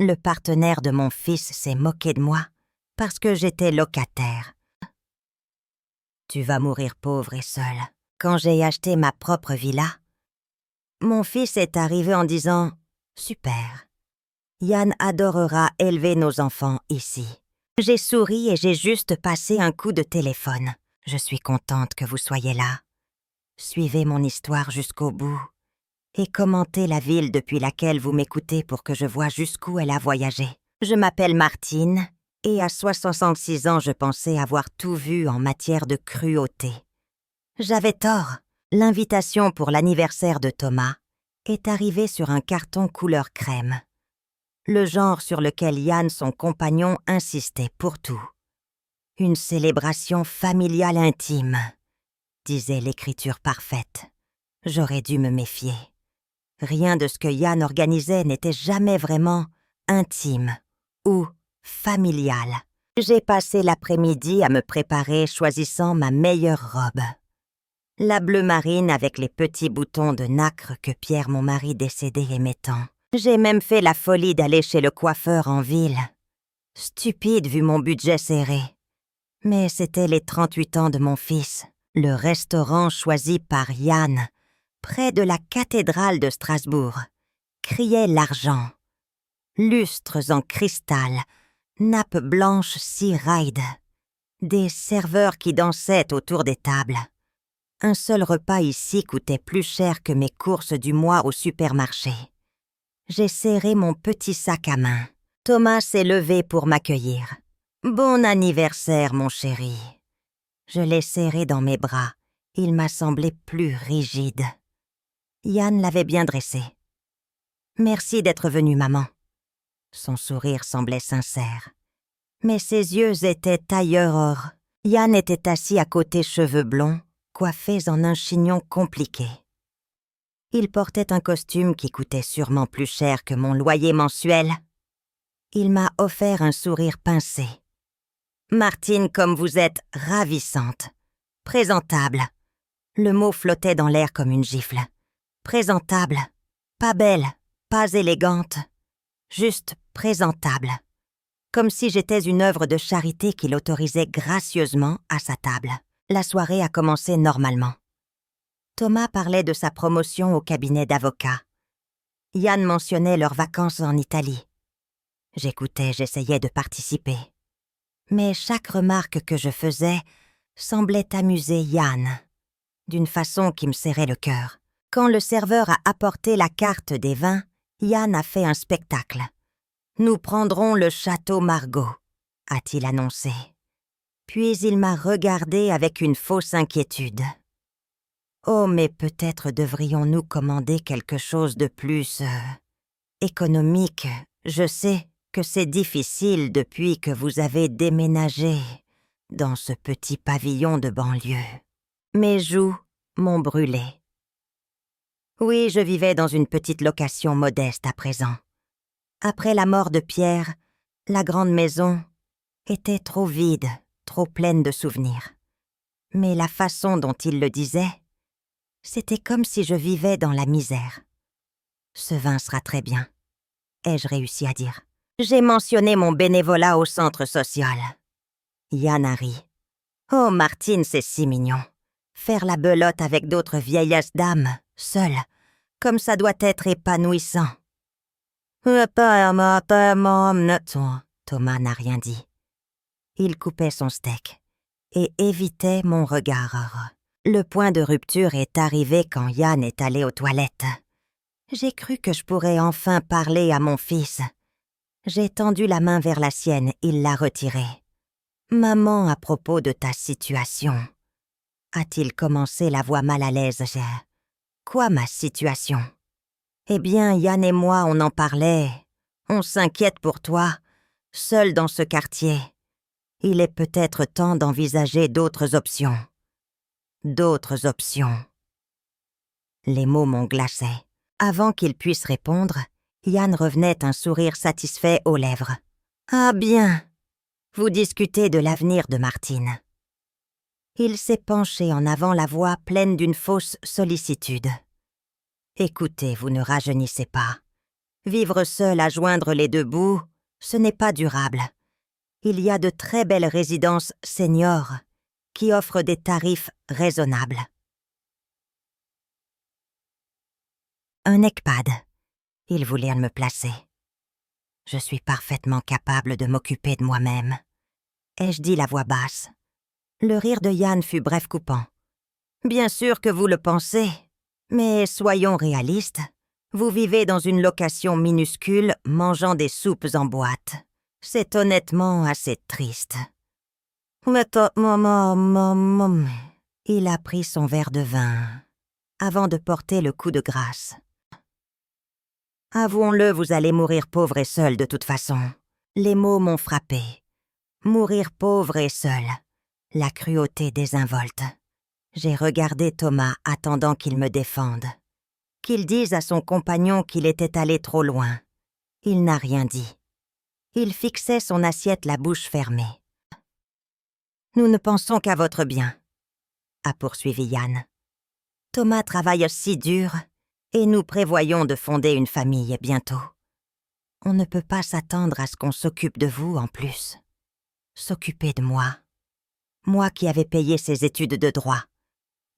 Le partenaire de mon fils s'est moqué de moi parce que j'étais locataire. Tu vas mourir pauvre et seule. Quand j'ai acheté ma propre villa, mon fils est arrivé en disant « Super, Yann adorera élever nos enfants ici. » J'ai souri et j'ai juste passé un coup de téléphone. Je suis contente que vous soyez là. Suivez mon histoire jusqu'au bout et commentez la ville depuis laquelle vous m'écoutez pour que je voie jusqu'où elle a voyagé. Je m'appelle Martine et à 66 ans, je pensais avoir tout vu en matière de cruauté. J'avais tort. L'invitation pour l'anniversaire de Thomas est arrivée sur un carton couleur crème. Le genre sur lequel Yann, son compagnon, insistait pour tout. Une célébration familiale intime, disait l'écriture parfaite. J'aurais dû me méfier. Rien de ce que Yann organisait n'était jamais vraiment intime ou familial. J'ai passé l'après-midi à me préparer choisissant ma meilleure robe. La bleu marine avec les petits boutons de nacre que Pierre, mon mari décédé, aimait tant. J'ai même fait la folie d'aller chez le coiffeur en ville. Stupide vu mon budget serré. Mais c'était les 38 ans de mon fils. Le restaurant choisi par Yann, près de la cathédrale de Strasbourg, criait l'argent. Lustres en cristal, nappes blanches si raides. Des serveurs qui dansaient autour des tables. Un seul repas ici coûtait plus cher que mes courses du mois au supermarché. J'ai serré mon petit sac à main. Thomas s'est levé pour m'accueillir. « Bon anniversaire, mon chéri. » Je l'ai serré dans mes bras. Il m'a semblé plus rigide. Yann l'avait bien dressé. « Merci d'être venue, maman. » Son sourire semblait sincère. Mais ses yeux étaient ailleurs. Yann était assis à côté, cheveux blonds, coiffés en un chignon compliqué. Il portait un costume qui coûtait sûrement plus cher que mon loyer mensuel. Il m'a offert un sourire pincé. « Martine, comme vous êtes ravissante. Présentable. » Le mot flottait dans l'air comme une gifle. Présentable. Pas belle, pas élégante. Juste présentable. Comme si j'étais une œuvre de charité qu'il autorisait gracieusement à sa table. La soirée a commencé normalement. Thomas parlait de sa promotion au cabinet d'avocat. Yann mentionnait leurs vacances en Italie. J'écoutais, j'essayais de participer. Mais chaque remarque que je faisais semblait amuser Yann, d'une façon qui me serrait le cœur. Quand le serveur a apporté la carte des vins, Yann a fait un spectacle. « Nous prendrons le château Margaux », a-t-il annoncé. Puis il m'a regardé avec une fausse inquiétude. « Oh, mais peut-être devrions-nous commander quelque chose de plus économique. Je sais que c'est difficile depuis que vous avez déménagé dans ce petit pavillon de banlieue. » Mes joues m'ont brûlé. Oui, je vivais dans une petite location modeste à présent. Après la mort de Pierre, la grande maison était trop vide, trop pleine de souvenirs. Mais la façon dont il le disait, c'était comme si je vivais dans la misère. « Ce vin sera très bien », ai-je réussi à dire. J'ai mentionné mon bénévolat au centre social. Yann a ri. « Oh, Martine, c'est si mignon. Faire la belote avec d'autres vieillasses dames, seule, comme ça doit être épanouissant. » Thomas n'a rien dit. Il coupait son steak et évitait mon regard. Le point de rupture est arrivé quand Yann est allé aux toilettes. J'ai cru que je pourrais enfin parler à mon fils. J'ai tendu la main vers la sienne, il l'a retirée. « Maman, à propos de ta situation, » a-t-il commencé la voix mal à l'aise. « Quoi, ma situation ? » Eh bien, Yann et moi, on en parlait. On s'inquiète pour toi, seul dans ce quartier. Il est peut-être temps d'envisager d'autres options. D'autres options. Les mots m'ont glacé. Avant qu'il puisse répondre, Yann revenait un sourire satisfait aux lèvres. « Ah bien, vous discutez de l'avenir de Martine. » Il s'est penché en avant, la voix pleine d'une fausse sollicitude. « Écoutez, vous ne rajeunissez pas. Vivre seul à joindre les deux bouts, ce n'est pas durable. Il y a de très belles résidences seniors qui offrent des tarifs raisonnables. Un EHPAD. Il voulait me placer. Je suis parfaitement capable de m'occuper de moi-même. Ai-je dit la voix basse. Le rire de Yann fut bref coupant. Bien sûr que vous le pensez, mais soyons réalistes. Vous vivez dans une location minuscule, mangeant des soupes en boîte. C'est honnêtement assez triste. Il a pris son verre de vin, avant de porter le coup de grâce. Avouons-le, vous allez mourir pauvre et seul de toute façon. Les mots m'ont frappé. Mourir pauvre et seul. La cruauté désinvolte. J'ai regardé Thomas attendant qu'il me défende. Qu'il dise à son compagnon qu'il était allé trop loin. Il n'a rien dit. Il fixait son assiette la bouche fermée. « Nous ne pensons qu'à votre bien », a poursuivi Yann. « Thomas travaille si dur et nous prévoyons de fonder une famille bientôt. On ne peut pas s'attendre à ce qu'on s'occupe de vous en plus. S'occuper de moi. Moi qui avais payé ses études de droit.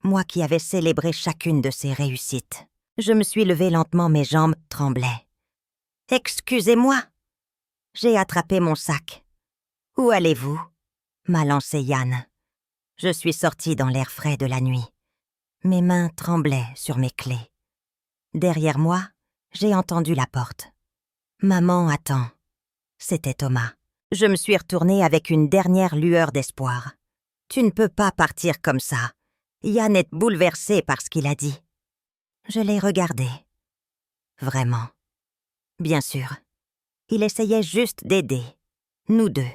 Moi qui avais célébré chacune de ses réussites. » Je me suis levée lentement, mes jambes tremblaient. « Excusez-moi !» J'ai attrapé mon sac. « Où allez-vous » m'a lancé Yann. Je suis sortie dans l'air frais de la nuit. Mes mains tremblaient sur mes clés. Derrière moi, j'ai entendu la porte. « Maman attend. » C'était Thomas. Je me suis retournée avec une dernière lueur d'espoir. « Tu ne peux pas partir comme ça. » Yann est bouleversé par ce qu'il a dit. Je l'ai regardé. Vraiment. Bien sûr. Il essayait juste d'aider. Nous deux.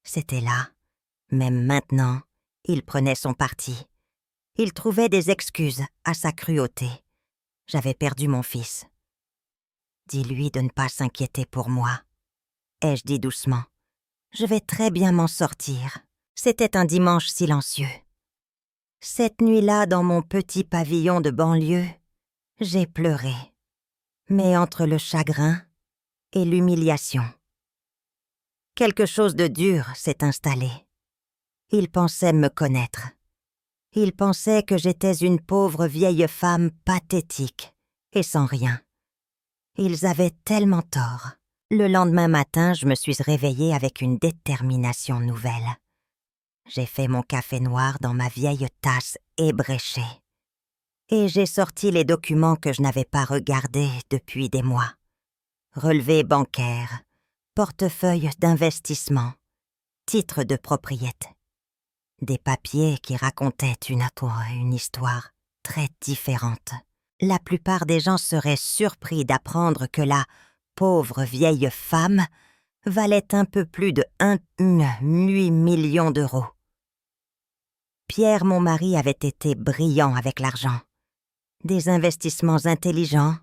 C'était là. Même maintenant, il prenait son parti. Il trouvait des excuses à sa cruauté. J'avais perdu mon fils. Dis-lui de ne pas s'inquiéter pour moi. Ai-je dit doucement. Je vais très bien m'en sortir. C'était un dimanche silencieux. Cette nuit-là, dans mon petit pavillon de banlieue, j'ai pleuré. Mais entre le chagrin et l'humiliation. Quelque chose de dur s'est installé. Ils pensaient me connaître. Ils pensaient que j'étais une pauvre vieille femme pathétique et sans rien. Ils avaient tellement tort. Le lendemain matin, je me suis réveillée avec une détermination nouvelle. J'ai fait mon café noir dans ma vieille tasse ébréchée. Et j'ai sorti les documents que je n'avais pas regardés depuis des mois. Relevés bancaires, portefeuille d'investissement, titres de propriété. Des papiers qui racontaient une histoire très différente. La plupart des gens seraient surpris d'apprendre que la pauvre vieille femme valait un peu plus de 8 millions d'euros. Pierre, mon mari, avait été brillant avec l'argent. Des investissements intelligents,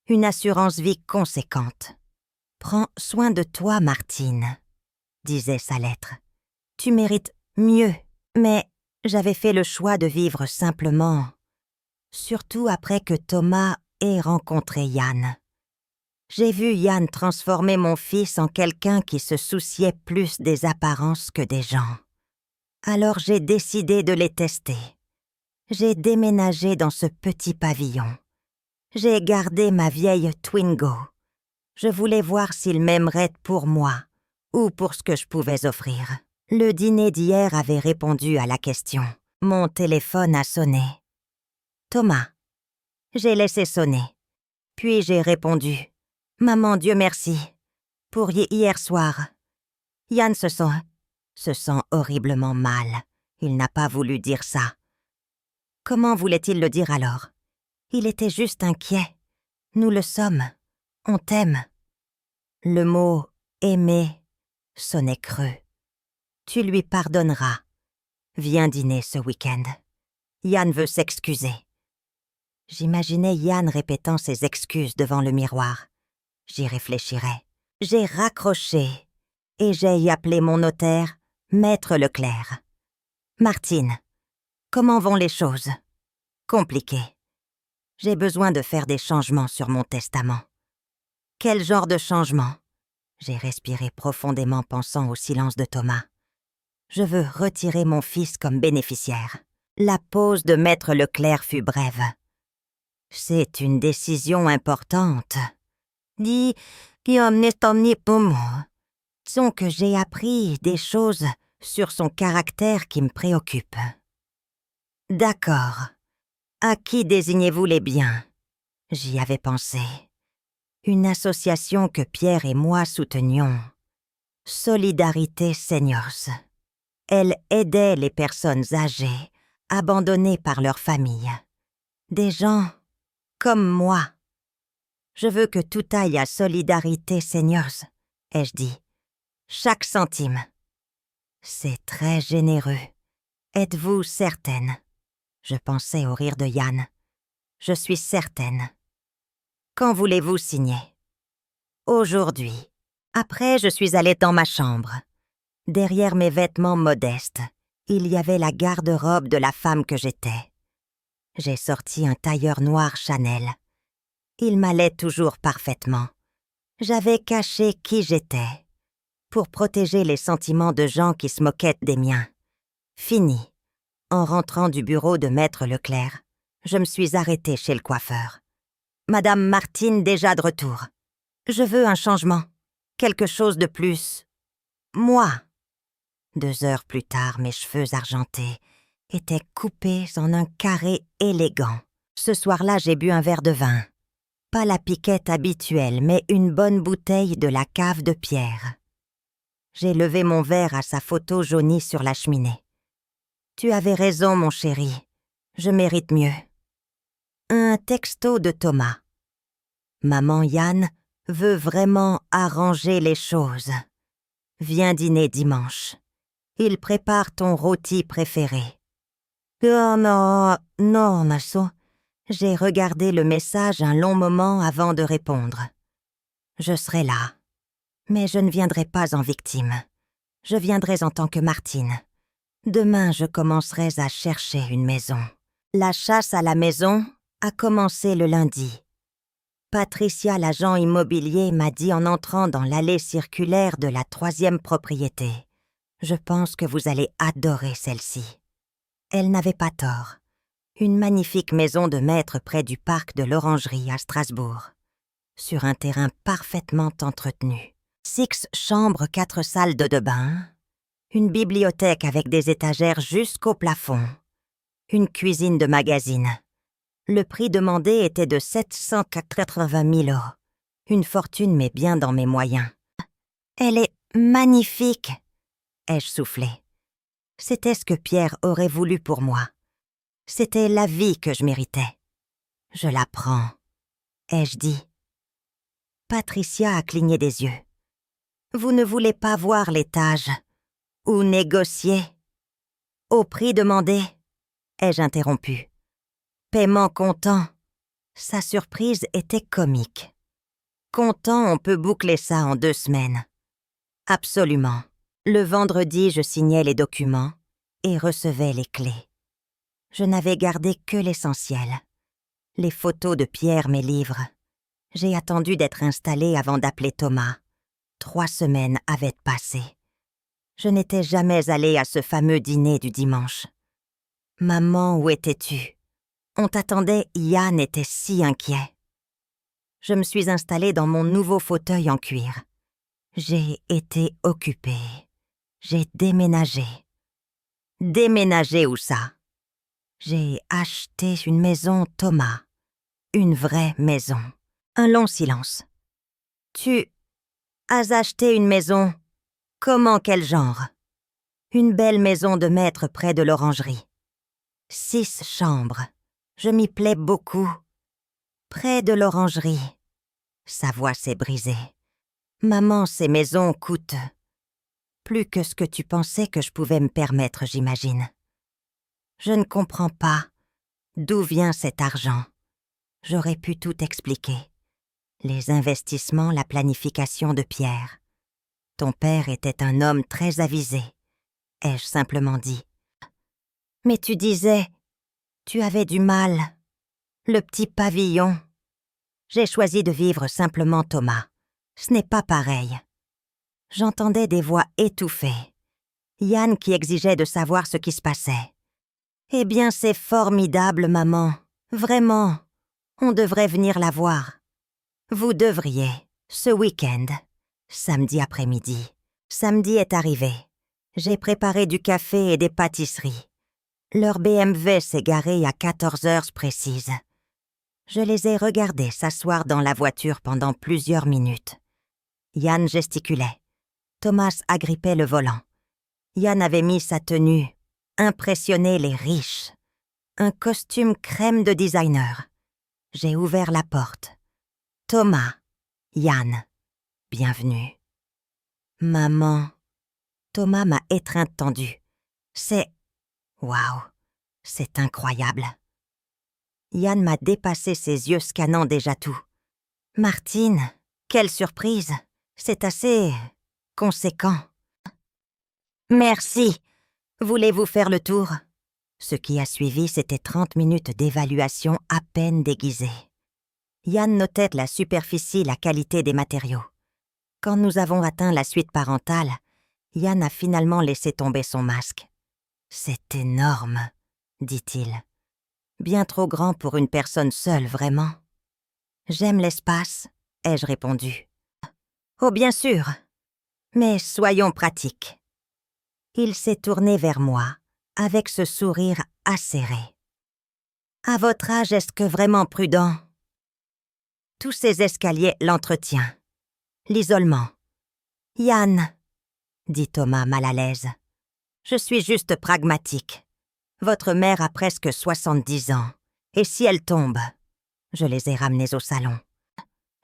une assurance vie conséquente. « Prends soin de toi, Martine », disait sa lettre. « Tu mérites mieux. » Mais j'avais fait le choix de vivre simplement, surtout après que Thomas ait rencontré Yann. J'ai vu Yann transformer mon fils en quelqu'un qui se souciait plus des apparences que des gens. Alors j'ai décidé de les tester. J'ai déménagé dans ce petit pavillon. J'ai gardé ma vieille Twingo. Je voulais voir s'il m'aimerait pour moi ou pour ce que je pouvais offrir. Le dîner d'hier avait répondu à la question. Mon téléphone a sonné. Thomas. J'ai laissé sonner. Puis j'ai répondu. Maman, Dieu merci. Pour hier soir. Yann se sent horriblement mal. Il n'a pas voulu dire ça. Comment voulait-il le dire alors? Il était juste inquiet. Nous le sommes. On t'aime. Le mot « aimer » sonnait creux. Tu lui pardonneras. Viens dîner ce week-end. Yann veut s'excuser. J'imaginais Yann répétant ses excuses devant le miroir. J'y réfléchirai. J'ai raccroché et j'ai appelé mon notaire, Maître Leclerc. Martine, comment vont les choses? Compliqué. J'ai besoin de faire des changements sur mon testament. Quel genre de changement? J'ai respiré profondément pensant au silence de Thomas. Je veux retirer mon fils comme bénéficiaire. La pause de Maître Leclerc fut brève. C'est une décision importante. Disons que j'ai appris des choses sur son caractère qui me préoccupent. D'accord. À qui désignez-vous les biens? J'y avais pensé. Une association que Pierre et moi soutenions. Solidarité Seniors. Elle aidait les personnes âgées, abandonnées par leur famille. Des gens comme moi. Je veux que tout aille à Solidarité Seniors, ai-je dit. Chaque centime. C'est très généreux. Êtes-vous certaine? Je pensais au rire de Yann. Je suis certaine. Quand voulez-vous signer? Aujourd'hui. Après, je suis allée dans ma chambre. Derrière mes vêtements modestes, il y avait la garde-robe de la femme que j'étais. J'ai sorti un tailleur noir Chanel. Il m'allait toujours parfaitement. J'avais caché qui j'étais, pour protéger les sentiments de gens qui se moquaient des miens. Fini. En rentrant du bureau de Maître Leclerc, je me suis arrêtée chez le coiffeur. Madame Martine déjà de retour. Je veux un changement. Quelque chose de plus. Moi. 2 heures plus tard, mes cheveux argentés étaient coupés en un carré élégant. Ce soir-là, j'ai bu un verre de vin. Pas la piquette habituelle, mais une bonne bouteille de la cave de Pierre. J'ai levé mon verre à sa photo jaunie sur la cheminée. Tu avais raison, mon chéri. Je mérite mieux. Un texto de Thomas. Maman Yann veut vraiment arranger les choses. Viens dîner dimanche. Il prépare ton rôti préféré. Oh non, Nassau. J'ai regardé le message un long moment avant de répondre. Je serai là, mais je ne viendrai pas en victime. Je viendrai en tant que Martine. Demain, je commencerai à chercher une maison. La chasse à la maison a commencé le lundi. Patricia, l'agent immobilier, m'a dit en entrant dans l'allée circulaire de la 3e propriété. Je pense que vous allez adorer celle-ci. Elle n'avait pas tort. Une magnifique maison de maître près du parc de l'Orangerie à Strasbourg. Sur un terrain parfaitement entretenu. 6 chambres, 4 salles de bain. Une bibliothèque avec des étagères jusqu'au plafond. Une cuisine de magazine. Le prix demandé était de 780 000 €. Une fortune, mais bien dans mes moyens. Elle est magnifique, ai-je soufflé. C'était ce que Pierre aurait voulu pour moi. C'était la vie que je méritais. Je la prends, ai-je dit. Patricia a cligné des yeux. Vous ne voulez pas voir l'étage ou négocier? Au prix demandé, ai-je interrompu. Paiement comptant. Sa surprise était comique. Comptant, on peut boucler ça en 2 semaines. Absolument. Le vendredi, je signais les documents et recevais les clés. Je n'avais gardé que l'essentiel. Les photos de Pierre, mes livres. J'ai attendu d'être installée avant d'appeler Thomas. 3 semaines avaient passé. Je n'étais jamais allée à ce fameux dîner du dimanche. Maman, où étais-tu? On t'attendait, Yann était si inquiet. Je me suis installée dans mon nouveau fauteuil en cuir. J'ai été occupée. J'ai déménagé. Déménagé où ça? J'ai acheté une maison, Thomas. Une vraie maison. Un long silence. Tu as acheté une maison? Comment, quel genre? Une belle maison de maître près de l'Orangerie. 6 chambres. Je m'y plais beaucoup. Près de l'Orangerie. Sa voix s'est brisée. Maman, ces maisons coûtent plus que ce que tu pensais que je pouvais me permettre, j'imagine. Je ne comprends pas d'où vient cet argent. J'aurais pu tout expliquer. Les investissements, la planification de Pierre. Ton père était un homme très avisé, ai-je simplement dit. Mais tu disais, tu avais du mal. Le petit pavillon. J'ai choisi de vivre simplement, Thomas. Ce n'est pas pareil. J'entendais des voix étouffées. Yann qui exigeait de savoir ce qui se passait. Eh bien, c'est formidable, maman. Vraiment. On devrait venir la voir. Vous devriez, ce week-end. Samedi après-midi. Samedi est arrivé. J'ai préparé du café et des pâtisseries. Leur BMW s'est garé à 14 heures précises. Je les ai regardés s'asseoir dans la voiture pendant plusieurs minutes. Yann gesticulait. Thomas agrippait le volant. Yann avait mis sa tenue, impressionner les riches. Un costume crème de designer. J'ai ouvert la porte. Thomas, Yann, bienvenue. Maman. Thomas m'a étreinte tendue. C'est... Waouh, c'est incroyable. Yann m'a dépassé ses yeux scannant déjà tout. Martine, quelle surprise. C'est assez... conséquent. Merci. Voulez-vous faire le tour? Ce qui a suivi, c'était 30 minutes d'évaluation à peine déguisée. Yann notait la superficie, la qualité des matériaux. Quand nous avons atteint la suite parentale, Yann a finalement laissé tomber son masque. « C'est énorme, dit-il. Bien trop grand pour une personne seule, vraiment. J'aime l'espace, ai-je répondu. Oh, bien sûr. Mais soyons pratiques. Il s'est tourné vers moi, avec ce sourire acéré. À votre âge, est-ce que vraiment prudent? Tous ces escaliers, l'entretien. L'isolement. Yann, dit Thomas mal à l'aise. Je suis juste pragmatique. Votre mère a presque 70 ans. Et si elle tombe? Je les ai ramenés au salon.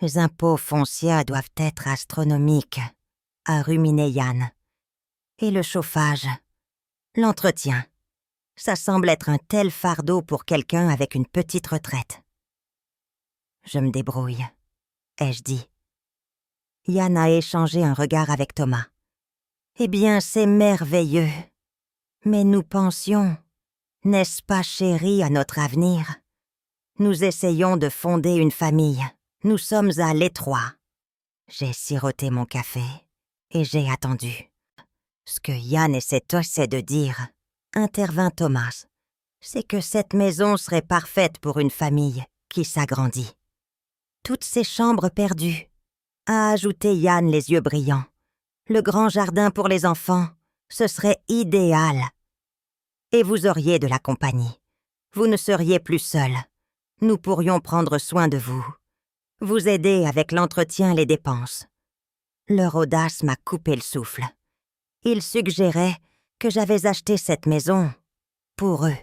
Les impôts fonciers doivent être astronomiques, a ruminé Yann. Et le chauffage. L'entretien. Ça semble être un tel fardeau pour quelqu'un avec une petite retraite. Je me débrouille, ai-je dit. Yann a échangé un regard avec Thomas. Eh bien, c'est merveilleux. Mais nous pensions, n'est-ce pas chérie, à notre avenir? Nous essayons de fonder une famille. Nous sommes à l'étroit. J'ai siroté mon café et j'ai attendu. Ce que Yann essaie de dire, intervint Thomas, c'est que cette maison serait parfaite pour une famille qui s'agrandit. Toutes ces chambres perdues, a ajouté Yann les yeux brillants. Le grand jardin pour les enfants, ce serait idéal. Et vous auriez de la compagnie. Vous ne seriez plus seul. Nous pourrions prendre soin de vous. Vous aider avec l'entretien et les dépenses. Leur audace m'a coupé le souffle. Ils suggéraient que j'avais acheté cette maison pour eux.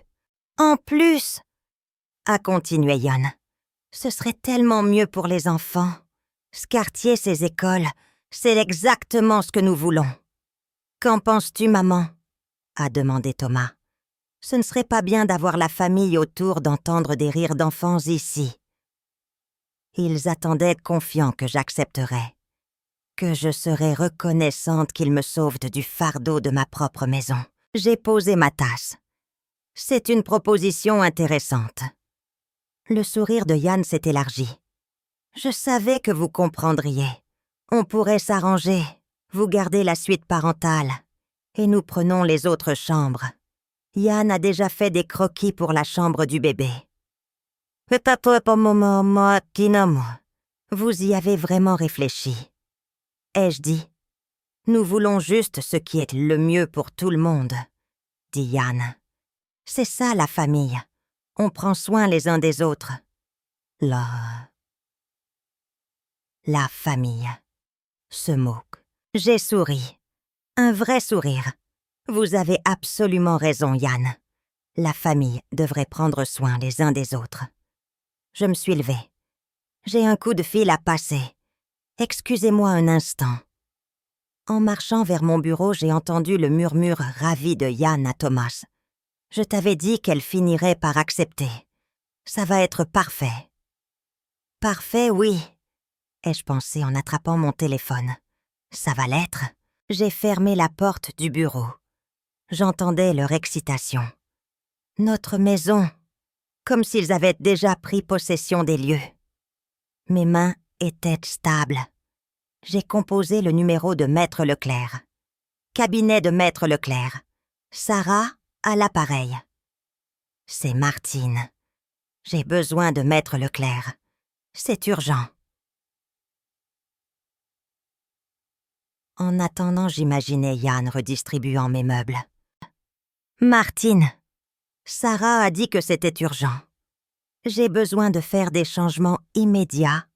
En plus, a continué Yann, ce serait tellement mieux pour les enfants. Ce quartier, ces écoles, c'est exactement ce que nous voulons. Qu'en penses-tu, maman? A demandé Thomas. Ce ne serait pas bien d'avoir la famille autour d'entendre des rires d'enfants ici. Ils attendaient confiants que j'accepterais, que je serais reconnaissante qu'ils me sauvent du fardeau de ma propre maison. J'ai posé ma tasse. C'est une proposition intéressante. Le sourire de Yann s'est élargi. Je savais que vous comprendriez. On pourrait s'arranger. Vous gardez la suite parentale. Et nous prenons les autres chambres. Yann a déjà fait des croquis pour la chambre du bébé. Vous y avez vraiment réfléchi. Ai-je dit? Nous voulons juste ce qui est le mieux pour tout le monde, dit Yann. C'est ça la famille. On prend soin les uns des autres. La famille. Ce mot. J'ai souri. Un vrai sourire. Vous avez absolument raison, Yann. La famille devrait prendre soin les uns des autres. Je me suis levée. J'ai un coup de fil à passer. Excusez-moi un instant. En marchant vers mon bureau, j'ai entendu le murmure ravi de Yann à Thomas. Je t'avais dit qu'elle finirait par accepter. Ça va être parfait. Parfait, oui, ai-je pensé en attrapant mon téléphone. Ça va l'être. J'ai fermé la porte du bureau. J'entendais leur excitation. Notre maison, comme s'ils avaient déjà pris possession des lieux. Mes mains étaient stables. J'ai composé le numéro de Maître Leclerc. Cabinet de Maître Leclerc. Sarah à l'appareil. C'est Martine. J'ai besoin de Maître Leclerc. C'est urgent. En attendant, j'imaginais Yann redistribuant mes meubles. Martine, Sarah a dit que c'était urgent. J'ai besoin de faire des changements immédiats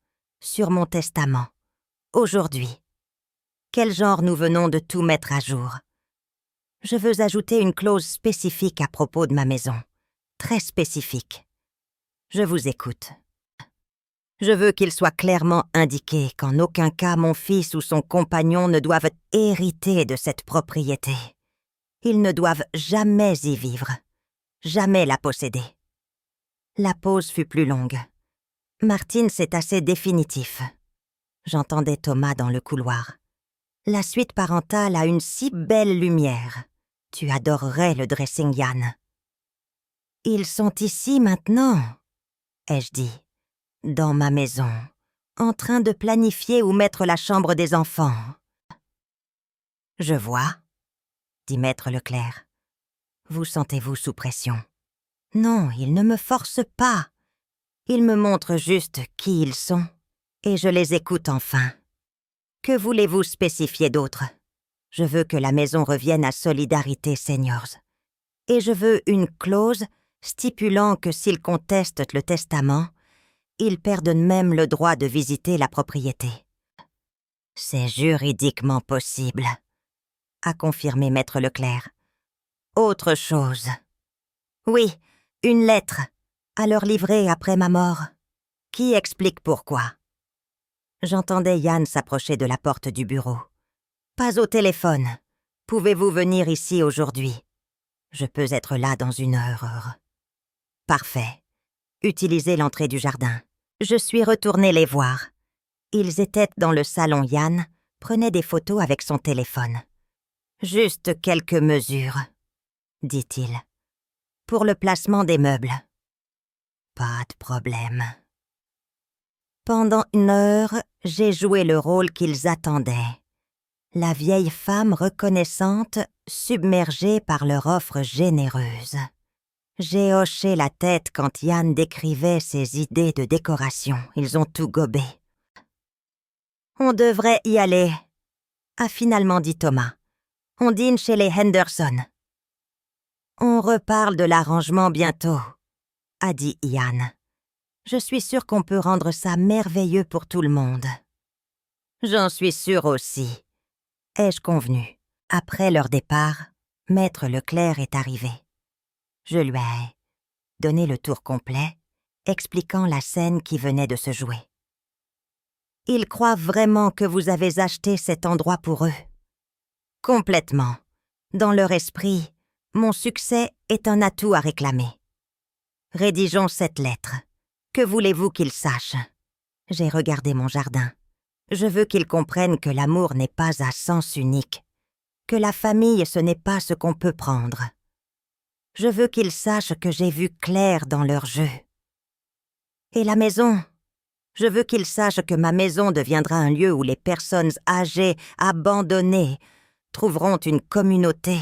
sur mon testament, aujourd'hui. Quel genre nous venons de tout mettre à jour? Je veux ajouter une clause spécifique à propos de ma maison, très spécifique. Je vous écoute. Je veux qu'il soit clairement indiqué qu'en aucun cas mon fils ou son compagnon ne doivent hériter de cette propriété. Ils ne doivent jamais y vivre, jamais la posséder. La pause fut plus longue. Martine, c'est assez définitif. J'entendais Thomas dans le couloir. La suite parentale a une si belle lumière. Tu adorerais le dressing, Yann. Ils sont ici maintenant, ai-je dit, dans ma maison, en train de planifier où mettre la chambre des enfants. Je vois, dit Maître Leclerc. Vous sentez-vous sous pression? Non, ils ne me forcent pas. Ils me montrent juste qui ils sont, et je les écoute enfin. Que voulez-vous spécifier d'autre? Je veux que la maison revienne à Solidarité Seniors. Et je veux une clause stipulant que s'ils contestent le testament, ils perdent même le droit de visiter la propriété. C'est juridiquement possible, a confirmé Maître Leclerc. Autre chose. Oui, une lettre, à leur livrer après ma mort. Qui explique pourquoi? J'entendais Yann s'approcher de la porte du bureau. Pas au téléphone. Pouvez-vous venir ici aujourd'hui? Je peux être là dans une heure. Parfait. Utilisez l'entrée du jardin. Je suis retournée les voir. Ils étaient dans le salon. Yann prenait des photos avec son téléphone. Juste quelques mesures, dit-il. Pour le placement des meubles. Pas de problème. Pendant une heure, j'ai joué le rôle qu'ils attendaient. La vieille femme reconnaissante, submergée par leur offre généreuse. J'ai hoché la tête quand Yann décrivait ses idées de décoration. Ils ont tout gobé. On devrait y aller, a finalement dit Thomas. On dîne chez les Henderson. On reparle de l'arrangement bientôt, a dit Yann. Je suis sûre qu'on peut rendre ça merveilleux pour tout le monde. J'en suis sûre aussi, ai-je convenu. Après leur départ, Maître Leclerc est arrivé. Je lui ai donné le tour complet, expliquant la scène qui venait de se jouer. Ils croient vraiment que vous avez acheté cet endroit pour eux. Complètement. Dans leur esprit, mon succès est un atout à réclamer. Rédigeons cette lettre. Que voulez-vous qu'ils sachent? J'ai regardé mon jardin. Je veux qu'ils comprennent que l'amour n'est pas à sens unique, que la famille ce n'est pas ce qu'on peut prendre. Je veux qu'ils sachent que j'ai vu clair dans leur jeu. Et la maison? Je veux qu'ils sachent que ma maison deviendra un lieu où les personnes âgées, abandonnées, trouveront une communauté.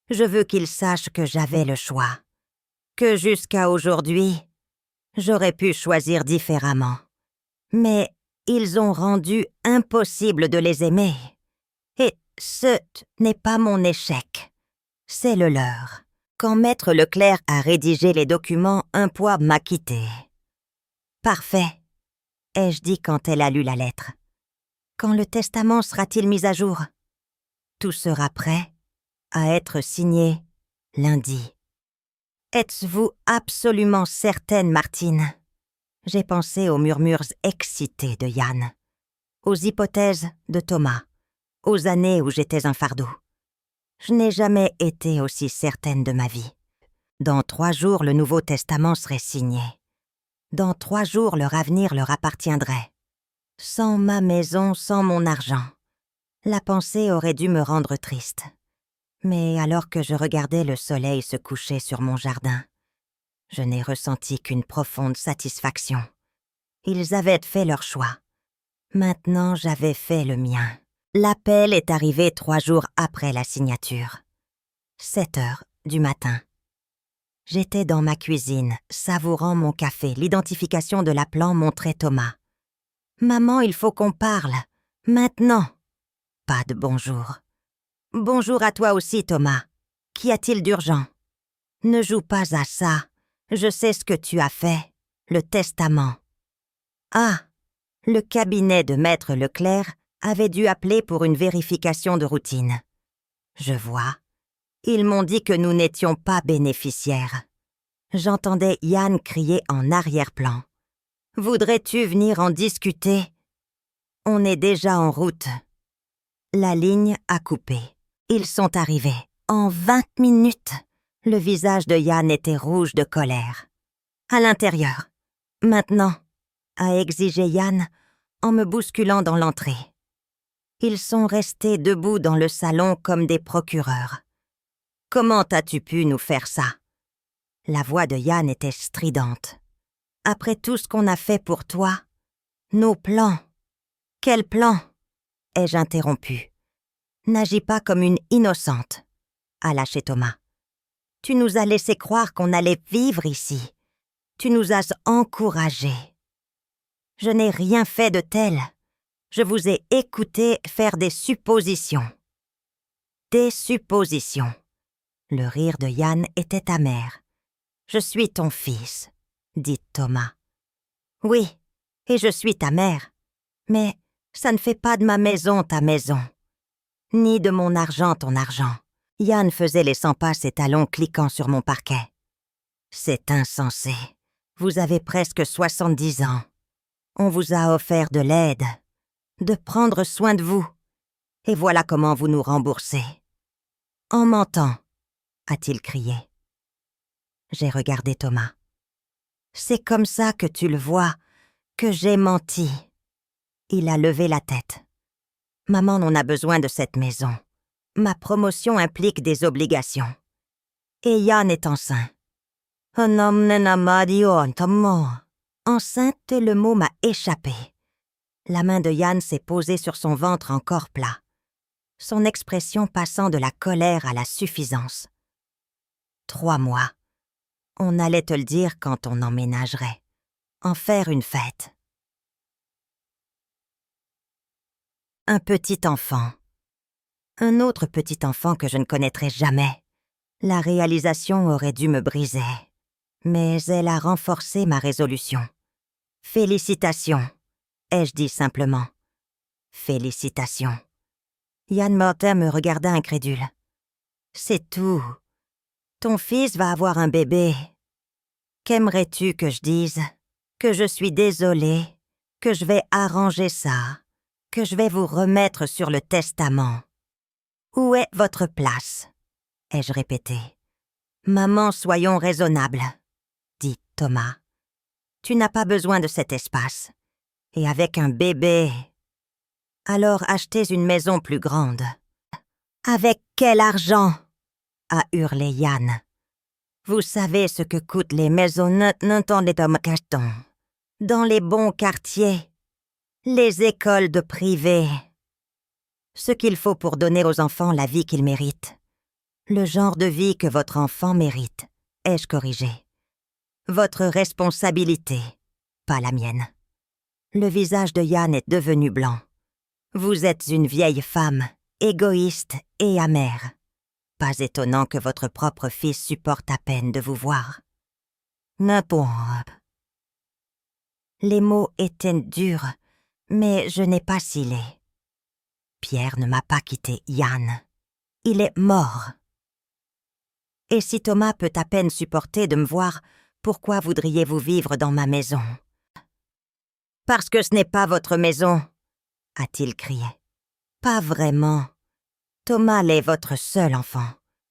Je veux qu'ils sachent que j'avais le choix, que jusqu'à aujourd'hui, j'aurais pu choisir différemment. Mais ils ont rendu impossible de les aimer. Et ce n'est pas mon échec, c'est le leur. Quand Maître Leclerc a rédigé les documents, un poids m'a quitté. Parfait, ai-je dit quand elle a lu la lettre. Quand le testament sera-t-il mis à jour? Tout sera prêt à être signé lundi. Êtes-vous absolument certaine, Martine? J'ai pensé aux murmures excités de Yann, aux hypothèses de Thomas, aux années où j'étais un fardeau. Je n'ai jamais été aussi certaine de ma vie. Dans 3 jours, le Nouveau Testament serait signé. Dans 3 jours, leur avenir leur appartiendrait. Sans ma maison, sans mon argent. La pensée aurait dû me rendre triste. Mais alors que je regardais le soleil se coucher sur mon jardin, je n'ai ressenti qu'une profonde satisfaction. Ils avaient fait leur choix. Maintenant, j'avais fait le mien. L'appel est arrivé 3 jours après la signature. 7 heures du matin. J'étais dans ma cuisine, savourant mon café. L'identification de l'appelant montrait Thomas. « Maman, il faut qu'on parle. Maintenant. » Pas de bonjour. « Bonjour à toi aussi, Thomas. Qu'y a-t-il d'urgent? » « Ne joue pas à ça. Je sais ce que tu as fait. Le testament. » Ah, le cabinet de Maître Leclerc avait dû appeler pour une vérification de routine. Je vois. Ils m'ont dit que nous n'étions pas bénéficiaires. J'entendais Yann crier en arrière-plan. « Voudrais-tu venir en discuter? » On est déjà en route. La ligne a coupé. Ils sont arrivés. En 20 minutes, le visage de Yann était rouge de colère. « À l'intérieur. Maintenant », a exigé Yann en me bousculant dans l'entrée. Ils sont restés debout dans le salon comme des procureurs. « Comment as-tu pu nous faire ça ?» La voix de Yann était stridente. « Après tout ce qu'on a fait pour toi, nos plans. »« Quels plans ?» ai-je interrompu. « N'agis pas comme une innocente, » a lâché Thomas. « Tu nous as laissé croire qu'on allait vivre ici. Tu nous as encouragés. » Je n'ai rien fait de tel. Je vous ai écouté faire des suppositions. Des suppositions. Le rire de Yann était amer. « Je suis ton fils, » dit Thomas. « Oui, et je suis ta mère. Mais ça ne fait pas de ma maison ta maison. Ni de mon argent ton argent. » Yann faisait les 100 pas, ses talons cliquant sur mon parquet. « C'est insensé. Vous avez presque 70 ans. On vous a offert de l'aide, de prendre soin de vous. Et voilà comment vous nous remboursez. »« En mentant, » a-t-il crié. J'ai regardé Thomas. « C'est comme ça que tu le vois, que j'ai menti. » Il a levé la tête. « Maman n'en a besoin de cette maison. Ma promotion implique des obligations. Et Yann est enceint. » Enceinte, le mot m'a échappé. La main de Yann s'est posée sur son ventre encore plat, son expression passant de la colère à la suffisance. 3 mois. On allait te le dire quand on emménagerait. En faire une fête. Un petit enfant. Un autre petit enfant que je ne connaîtrai jamais. La réalisation aurait dû me briser. Mais elle a renforcé ma résolution. « Félicitations », ai-je dit simplement. « Félicitations ». Yann Morter me regarda incrédule. « C'est tout. Ton fils va avoir un bébé. Qu'aimerais-tu que je dise? Que je suis désolée, que je vais arranger ça, que je vais vous remettre sur le testament. Où est votre place? » ai-je répété. « Maman, soyons raisonnables, » dit Thomas. « Tu n'as pas besoin de cet espace. Et avec un bébé... Alors achetez une maison plus grande. »« Avec quel argent ?» a hurlé Yann. « Vous savez ce que coûtent les maisonnettes dans les bons quartiers, les écoles de privés. Ce qu'il faut pour donner aux enfants la vie qu'ils méritent. Le genre de vie que votre enfant mérite, ai-je corrigé. Votre responsabilité, pas la mienne. » Le visage de Yann est devenu blanc. « Vous êtes une vieille femme, égoïste et amère. Pas étonnant que votre propre fils supporte à peine de vous voir. » Les mots étaient durs, mais je n'ai pas scellé. Pierre ne m'a pas quitté Yann. Il est mort. Et si Thomas peut à peine supporter de me voir, pourquoi voudriez-vous vivre dans ma maison? « Parce que ce n'est pas votre maison, » a-t-il crié. « Pas vraiment. Thomas est votre seul enfant.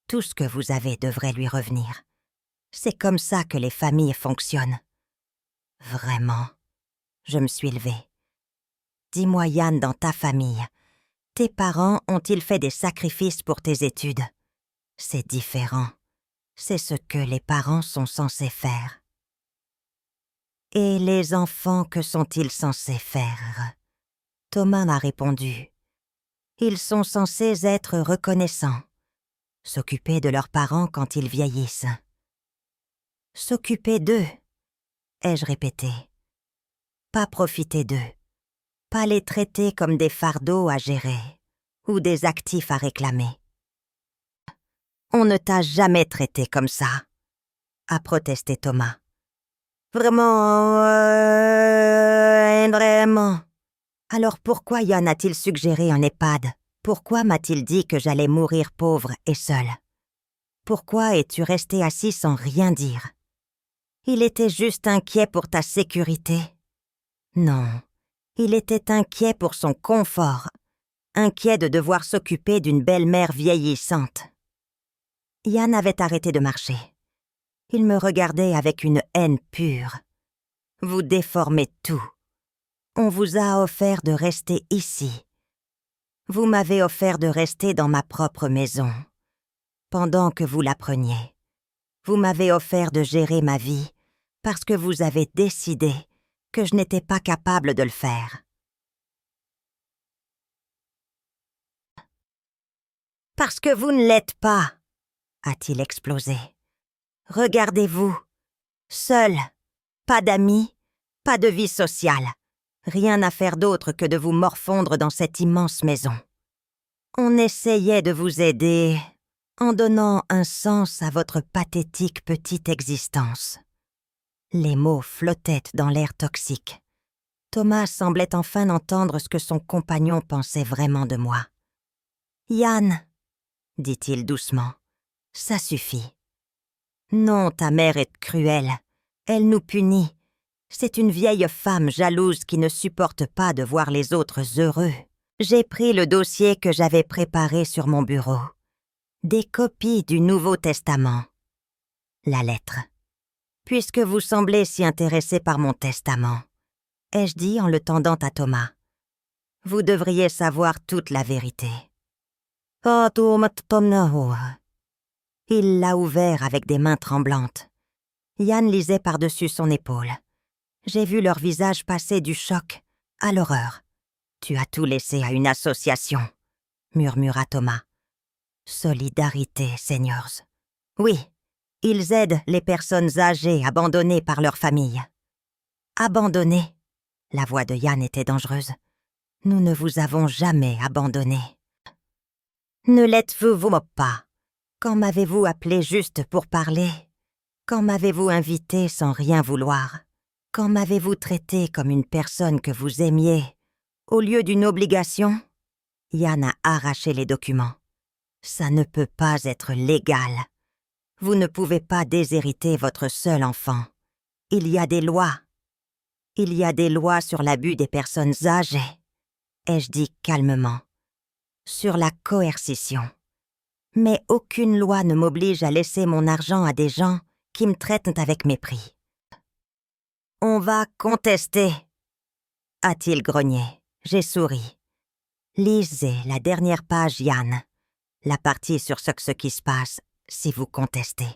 Tout ce que vous avez devrait lui revenir. C'est comme ça que les familles fonctionnent. » Vraiment. Je me suis levée. « Dis-moi, Yann, dans ta famille, tes parents ont-ils fait des sacrifices pour tes études? C'est différent. C'est ce que les parents sont censés faire. » Et les enfants, que sont-ils censés faire? Thomas m'a répondu. Ils sont censés être reconnaissants, s'occuper de leurs parents quand ils vieillissent. S'occuper d'eux, ai-je répété. Pas profiter d'eux, pas les traiter comme des fardeaux à gérer ou des actifs à réclamer. On ne t'a jamais traité comme ça, a protesté Thomas. Vraiment, vraiment. Alors pourquoi Yann a-t-il suggéré un EHPAD? Pourquoi m'a-t-il dit que j'allais mourir pauvre et seule? Pourquoi es-tu resté assis sans rien dire? Il était juste inquiet pour ta sécurité. Non, il était inquiet pour son confort, inquiet de devoir s'occuper d'une belle-mère vieillissante. Yann avait arrêté de marcher. Il me regardait avec une haine pure. Vous déformez tout. On vous a offert de rester ici. Vous m'avez offert de rester dans ma propre maison. Pendant que vous la preniez. Vous m'avez offert de gérer ma vie parce que vous avez décidé que je n'étais pas capable de le faire. Parce que vous ne l'êtes pas, a-t-il explosé. Regardez-vous, seul, pas d'amis, pas de vie sociale, rien à faire d'autre que de vous morfondre dans cette immense maison. On essayait de vous aider en donnant un sens à votre pathétique petite existence. Les mots flottaient dans l'air toxique. Thomas semblait enfin entendre ce que son compagnon pensait vraiment de moi. « Yann, dit-il doucement, ça suffit. Non, ta mère est cruelle. Elle nous punit. C'est une vieille femme jalouse qui ne supporte pas de voir les autres heureux. J'ai pris le dossier que j'avais préparé sur mon bureau. Des copies du Nouveau Testament. La lettre. Puisque vous semblez si intéressé par mon testament, ai-je dit en le tendant à Thomas. Vous devriez savoir toute la vérité. Il l'a ouvert avec des mains tremblantes. Yann lisait par-dessus son épaule. J'ai vu leur visage passer du choc à l'horreur. « Tu as tout laissé à une association », murmura Thomas. « Solidarité, Seniors. Oui, ils aident les personnes âgées abandonnées par leur famille. » Abandonnées. La voix de Yann était dangereuse. Nous ne vous avons jamais abandonné. Ne l'êtes-vous pas? Quand m'avez-vous appelé juste pour parler? Quand m'avez-vous invité sans rien vouloir? Quand m'avez-vous traité comme une personne que vous aimiez, au lieu d'une obligation? Yann a arraché les documents. Ça ne peut pas être légal. Vous ne pouvez pas déshériter votre seul enfant. Il y a des lois. Il y a des lois sur l'abus des personnes âgées, ai-je dit calmement. Sur la coercition. Mais aucune loi ne m'oblige à laisser mon argent à des gens qui me traitent avec mépris. On va contester, a-t-il grogné. J'ai souri. Lisez la dernière page, Yann. La partie sur ce qui se passe si vous contestez.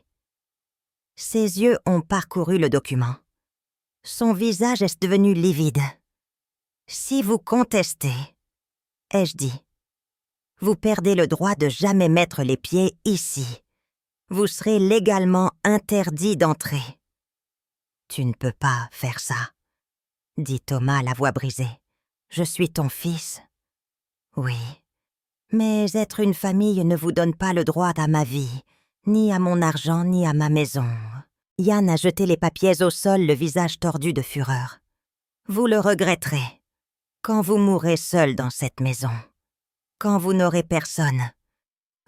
Ses yeux ont parcouru le document. Son visage est devenu livide. Si vous contestez, ai-je dit, vous perdez le droit de jamais mettre les pieds ici. Vous serez légalement interdit d'entrer. Tu ne peux pas faire ça, dit Thomas, la voix brisée. Je suis ton fils. Oui, mais être une famille ne vous donne pas le droit à ma vie, ni à mon argent, ni à ma maison. Yann a jeté les papiers au sol, le visage tordu de fureur. Vous le regretterez, quand vous mourrez seul dans cette maison. Quand vous n'aurez personne,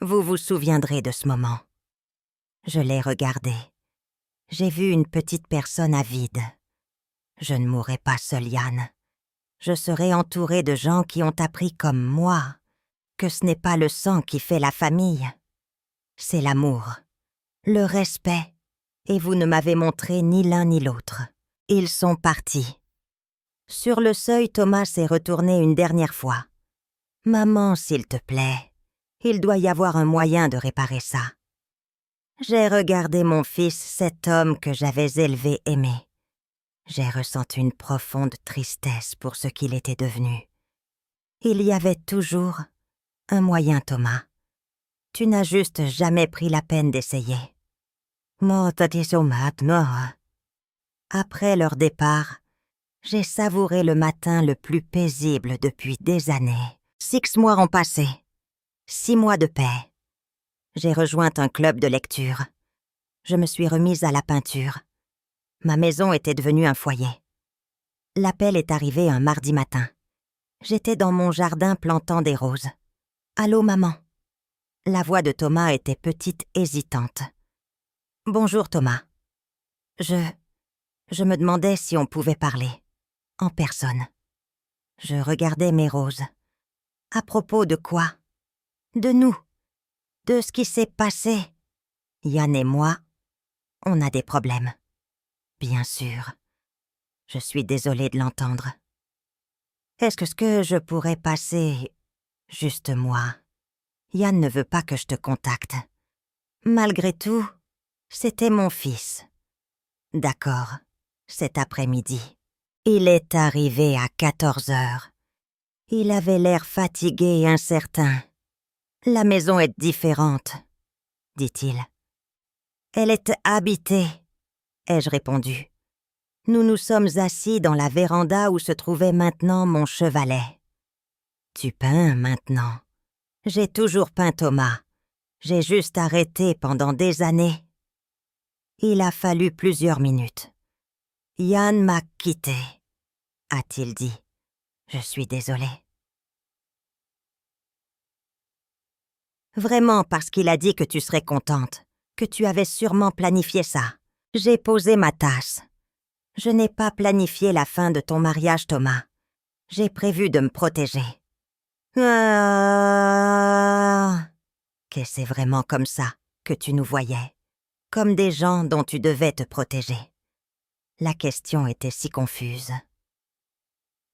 vous vous souviendrez de ce moment. Je l'ai regardé. J'ai vu une petite personne avide. Je ne mourrai pas seul, Yann. Je serai entouré de gens qui ont appris comme moi que ce n'est pas le sang qui fait la famille. C'est l'amour, le respect, et vous ne m'avez montré ni l'un ni l'autre. Ils sont partis. Sur le seuil, Thomas s'est retourné une dernière fois. « Maman, s'il te plaît, il doit y avoir un moyen de réparer ça. » J'ai regardé mon fils, cet homme que j'avais élevé aimé. J'ai ressenti une profonde tristesse pour ce qu'il était devenu. Il y avait toujours un moyen, Thomas. Tu n'as juste jamais pris la peine d'essayer. Après leur départ, j'ai savouré le matin le plus paisible depuis des années. 6 mois ont passé. 6 mois de paix. J'ai rejoint un club de lecture. Je me suis remise à la peinture. Ma maison était devenue un foyer. L'appel est arrivé un mardi matin. J'étais dans mon jardin plantant des roses. « Allô, maman ?» La voix de Thomas était petite, hésitante. « Bonjour, Thomas. » Je me demandais si on pouvait parler. En personne. Je regardais mes roses. À propos de quoi? De nous. De ce qui s'est passé. Yann et moi, on a des problèmes. Bien sûr. Je suis désolée de l'entendre. Est-ce que je pourrais passer juste moi? Yann ne veut pas que je te contacte. Malgré tout, c'était mon fils. D'accord, cet après-midi. Il est arrivé à 14 heures. Il avait l'air fatigué et incertain. La maison est différente, dit-il. Elle est habitée, ai-je répondu. Nous nous sommes assis dans la véranda où se trouvait maintenant mon chevalet. Tu peins maintenant. J'ai toujours peint, Thomas. J'ai juste arrêté pendant des années. Il a fallu plusieurs minutes. Yann m'a quitté, a-t-il dit. Je suis désolée. Vraiment parce qu'il a dit que tu serais contente, que tu avais sûrement planifié ça. J'ai posé ma tasse. Je n'ai pas planifié la fin de ton mariage, Thomas. J'ai prévu de me protéger. Que c'est vraiment comme ça que tu nous voyais, comme des gens dont tu devais te protéger. La question était si confuse.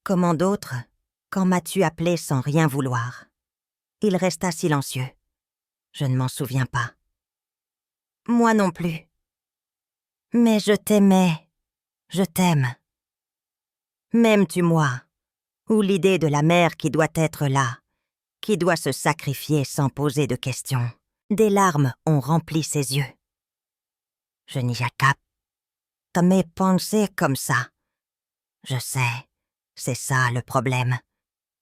Comment d'autres, quand m'as-tu appelé sans rien vouloir? Il resta silencieux. Je ne m'en souviens pas. Moi non plus. Mais je t'aimais. Je t'aime. M'aimes-tu moi? Ou l'idée de la mère qui doit être là, qui doit se sacrifier sans poser de questions. Des larmes ont rempli ses yeux. Je n'y accap. T'as mes pensées comme ça. Je sais, c'est ça le problème.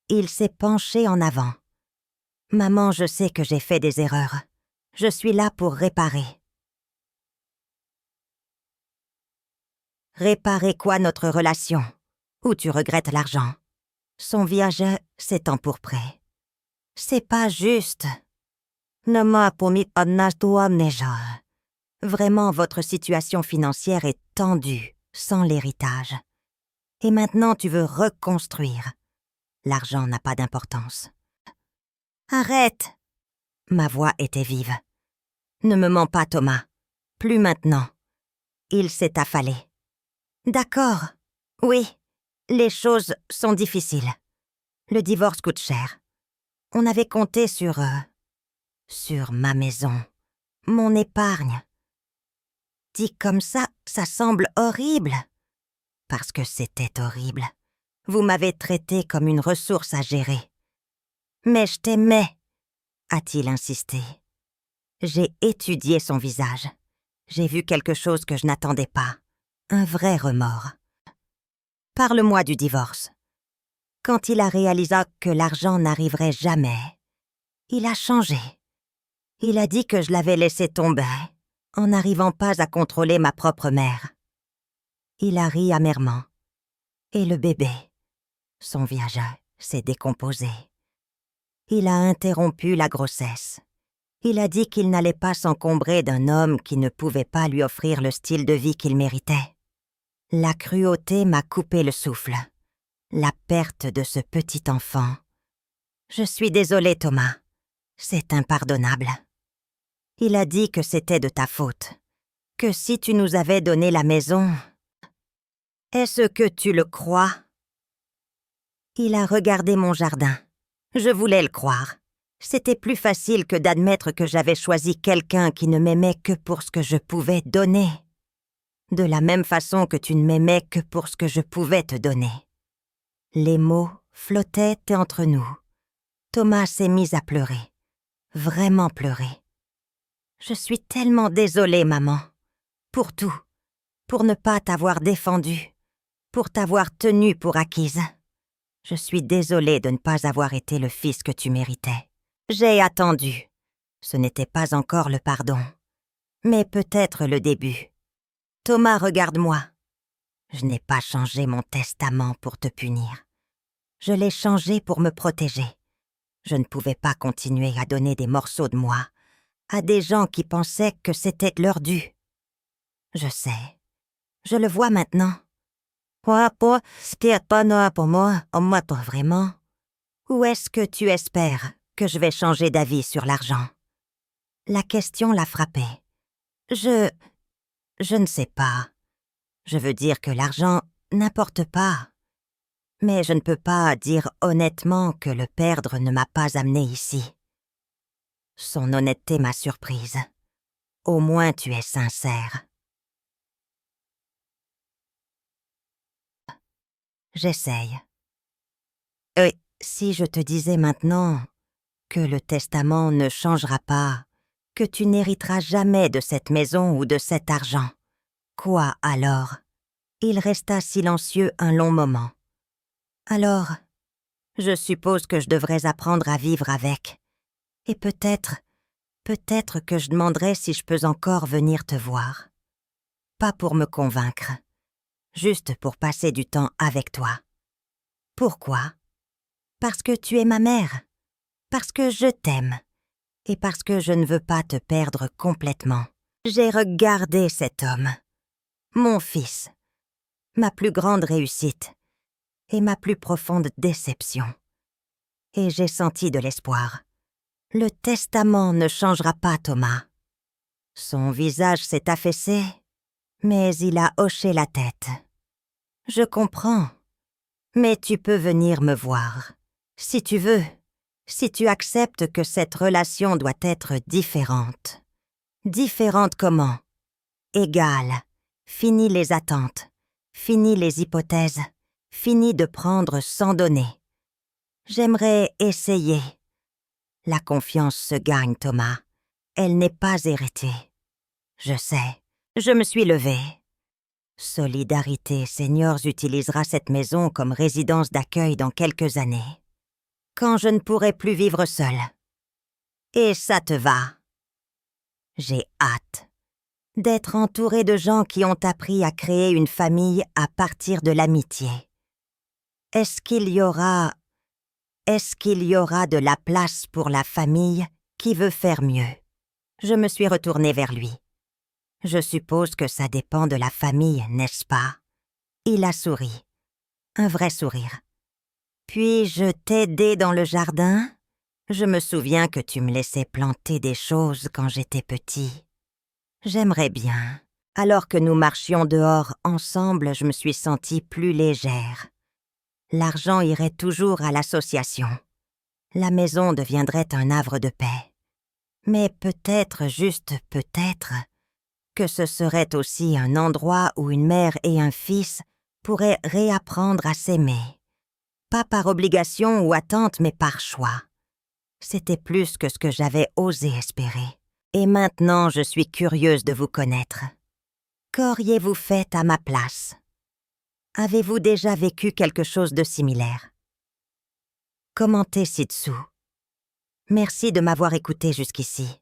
Il s'est penché en avant. Maman, je sais que j'ai fait des erreurs. Je suis là pour réparer. Réparer quoi notre relation? Ou tu regrettes l'argent? Son viage s'est empourpré. C'est pas juste. Vraiment, votre situation financière est tendue, sans l'héritage. Et maintenant, tu veux reconstruire. L'argent n'a pas d'importance. Arrête! Ma voix était vive. Ne me mens pas, Thomas. Plus maintenant. Il s'est affalé. D'accord. Oui, les choses sont difficiles. Le divorce coûte cher. On avait compté sur ma maison, mon épargne. Dit comme ça semble horrible. Parce que c'était horrible. Vous m'avez traité comme une ressource à gérer. Mais je t'aimais, a-t-il insisté. J'ai étudié son visage. J'ai vu quelque chose que je n'attendais pas. Un vrai remords. Parle-moi du divorce. Quand il a réalisé que l'argent n'arriverait jamais, il a changé. Il a dit que je l'avais laissé tomber, en n'arrivant pas à contrôler ma propre mère. Il a ri amèrement. Et le bébé, son viager, s'est décomposé. Il a interrompu la grossesse. Il a dit qu'il n'allait pas s'encombrer d'un homme qui ne pouvait pas lui offrir le style de vie qu'il méritait. La cruauté m'a coupé le souffle. La perte de ce petit enfant. Je suis désolée, Thomas. C'est impardonnable. Il a dit que c'était de ta faute. Que si tu nous avais donné la maison... Est-ce que tu le crois? Il a regardé mon jardin. Je voulais le croire. C'était plus facile que d'admettre que j'avais choisi quelqu'un qui ne m'aimait que pour ce que je pouvais donner. de la même façon que tu ne m'aimais que pour ce que je pouvais te donner. » Les mots flottaient entre nous. Thomas s'est mis à pleurer, vraiment pleurer. « Je suis tellement désolée, maman, pour tout, pour ne pas t'avoir défendue, pour t'avoir tenue pour acquise. Je suis désolée de ne pas avoir été le fils que tu méritais. J'ai attendu. Ce n'était pas encore le pardon, mais peut-être le début. Thomas, regarde-moi. Je n'ai pas changé mon testament pour te punir. Je l'ai changé pour me protéger. Je ne pouvais pas continuer à donner des morceaux de moi à des gens qui pensaient que c'était leur dû. Je sais. Je le vois maintenant. Quoi, c'était pas pour moi, toi vraiment? Ou est-ce que tu espères que je vais changer d'avis sur l'argent? La question l'a frappé. Je ne sais pas. Je veux dire que l'argent n'importe pas. Mais je ne peux pas dire honnêtement que le perdre ne m'a pas amené ici. Son honnêteté m'a surprise. Au moins tu es sincère. J'essaye. Si je te disais maintenant que le testament ne changera pas, que tu n'hériteras jamais de cette maison ou de cet argent, quoi alors? Il resta silencieux un long moment. Alors, je suppose que je devrais apprendre à vivre avec. Et peut-être que je demanderai si je peux encore venir te voir. Pas pour me convaincre, juste pour passer du temps avec toi. Pourquoi? Parce que tu es ma mère, parce que je t'aime, et parce que je ne veux pas te perdre complètement. J'ai regardé cet homme, mon fils, ma plus grande réussite et ma plus profonde déception. Et j'ai senti de l'espoir. Le testament ne changera pas Thomas. Son visage s'est affaissé, mais il a hoché la tête. Je comprends, mais tu peux venir me voir. Si tu veux, si tu acceptes que cette relation doit être différente. Différente comment? Égale. Fini les attentes. Fini les hypothèses. Fini de prendre sans donner. J'aimerais essayer. La confiance se gagne, Thomas. Elle n'est pas héritée. Je sais. Je me suis levée. Solidarité Seniors utilisera cette maison comme résidence d'accueil dans quelques années. Quand je ne pourrai plus vivre seule. Et ça te va. J'ai hâte d'être entourée de gens qui ont appris à créer une famille à partir de l'amitié. Est-ce qu'il y aura de la place pour la famille qui veut faire mieux? Je me suis retournée vers lui. Je suppose que ça dépend de la famille, n'est-ce pas? Il a souri. Un vrai sourire. Puis-je t'aider dans le jardin? Je me souviens que tu me laissais planter des choses quand j'étais petit. J'aimerais bien. Alors que nous marchions dehors ensemble, je me suis sentie plus légère. L'argent irait toujours à l'association. La maison deviendrait un havre de paix. Mais peut-être, juste peut-être, que ce serait aussi un endroit où une mère et un fils pourraient réapprendre à s'aimer. Pas par obligation ou attente, mais par choix. C'était plus que ce que j'avais osé espérer. Et maintenant, je suis curieuse de vous connaître. Qu'auriez-vous fait à ma place? Avez-vous déjà vécu quelque chose de similaire? Commentez ci-dessous. Merci de m'avoir écouté jusqu'ici.